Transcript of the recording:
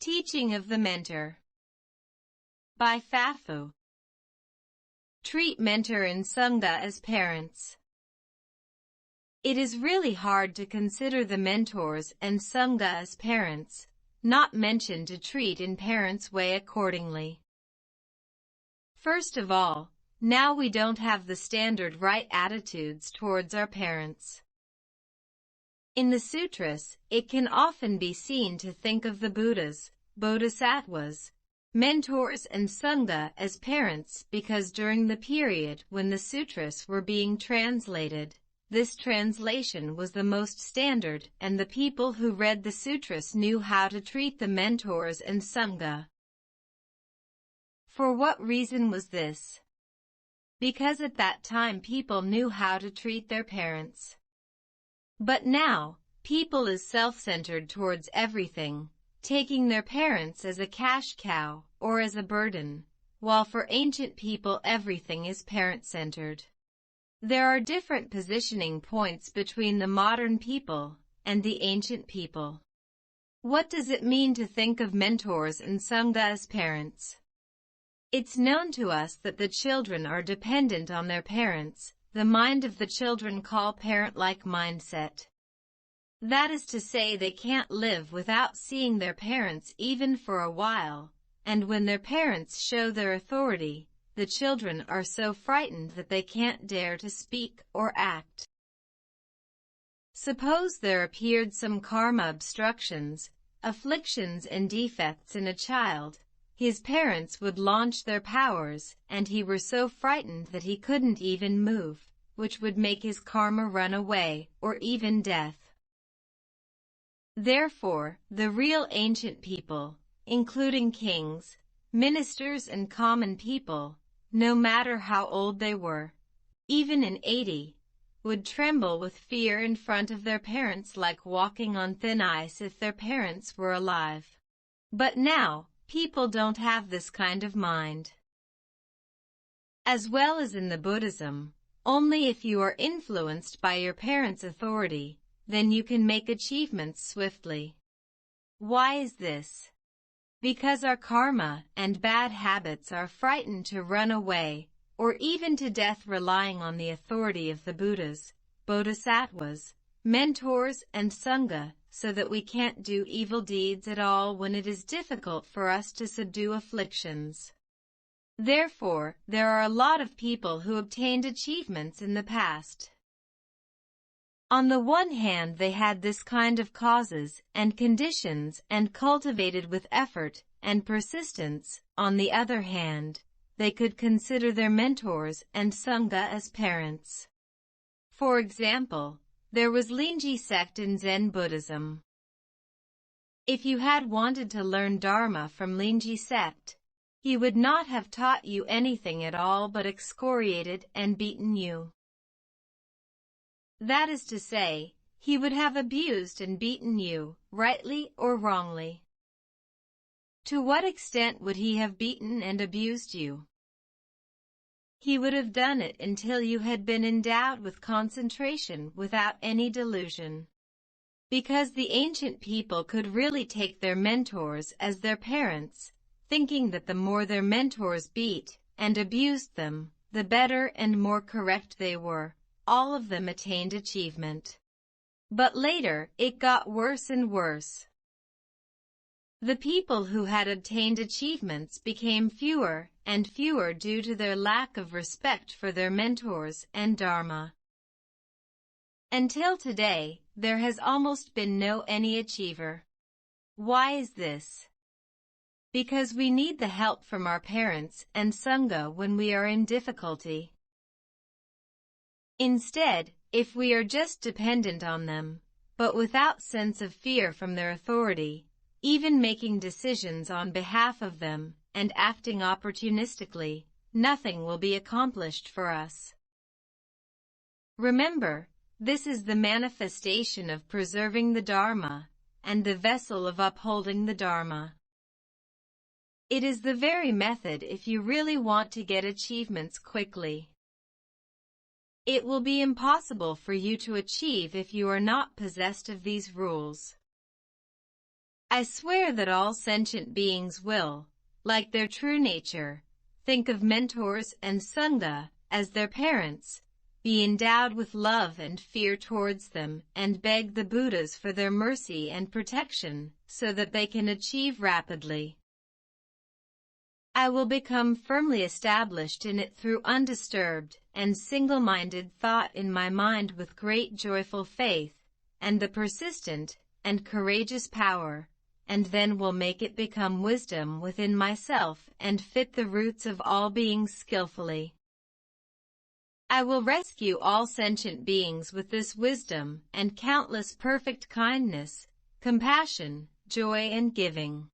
Teaching of the Mentor by Fafu. Treat mentor and Sangha as parents. It is really hard to consider the mentors and Sangha as parents, not mentioned to treat in parents' way accordingly. First of all, now we don't have the standard right attitudes towards our parents. In the sutras, it can often be seen to think of the Buddhas, Bodhisattvas, mentors and Sangha as parents because during the period when the sutras were being translated, this translation was the most standard and the people who read the sutras knew how to treat the mentors and Sangha. For what reason was this? Because at that time people knew how to treat their parents. But now, people is self-centered towards everything, taking their parents as a cash cow or as a burden, while for ancient people everything is parent-centered. There are different positioning points between the modern people and the ancient people. What does it mean to think of mentors and Sangha as parents? It's known to us that the children are dependent on their parents, the mind of the children call parent-like mindset. That is to say they can't live without seeing their parents even for a while, and when their parents show their authority, the children are so frightened that they can't dare to speak or act. Suppose there appeared some karma obstructions, afflictions and defects in a child. His parents would launch their powers, and he were so frightened that he couldn't even move, which would make his karma run away, or even death. Therefore, the real ancient people, including kings, ministers and common people, no matter how old they were, even in 80, would tremble with fear in front of their parents like walking on thin ice if their parents were alive. But now, people don't have this kind of mind. As well as in the Buddhism, only if you are influenced by your parents' authority, then you can make achievements swiftly. Why is this? Because our karma and bad habits are frightened to run away, or even to death relying on the authority of the Buddhas, Bodhisattvas, mentors and Sangha, so that we can't do evil deeds at all when it is difficult for us to subdue afflictions. Therefore, there are a lot of people who obtained achievements in the past. On the one hand they had this kind of causes and conditions and cultivated with effort and persistence. On the other hand, they could consider their mentors and Sangha as parents. For example, there was Linji sect in Zen Buddhism. If you had wanted to learn Dharma from Linji sect, he would not have taught you anything at all but excoriated and beaten you. That is to say, he would have abused and beaten you, rightly or wrongly. To what extent would he have beaten and abused you? He would have done it until you had been endowed with concentration without any delusion. Because the ancient people could really take their mentors as their parents, thinking that the more their mentors beat and abused them, the better and more correct they were. All of them attained achievement. But later, it got worse and worse. The people who had obtained achievements became fewer and fewer due to their lack of respect for their mentors and Dharma. Until today, there has almost been no any achiever. Why is this? Because we need the help from our parents and Sangha when we are in difficulty. Instead, if we are just dependent on them, but without sense of fear from their authority, even making decisions on behalf of them, and acting opportunistically, nothing will be accomplished for us. Remember, this is the manifestation of preserving the Dharma, and the vessel of upholding the Dharma. It is the very method if you really want to get achievements quickly. It will be impossible for you to achieve if you are not possessed of these rules. I swear that all sentient beings will, like their true nature, think of mentors and Sangha as their parents, be endowed with love and fear towards them, and beg the Buddhas for their mercy and protection, so that they can achieve rapidly. I will become firmly established in it through undisturbed and single-minded thought in my mind with great joyful faith, and the persistent and courageous power, and then will make it become wisdom within myself and fit the roots of all beings skillfully. I will rescue all sentient beings with this wisdom and countless perfect kindness, compassion, joy and giving.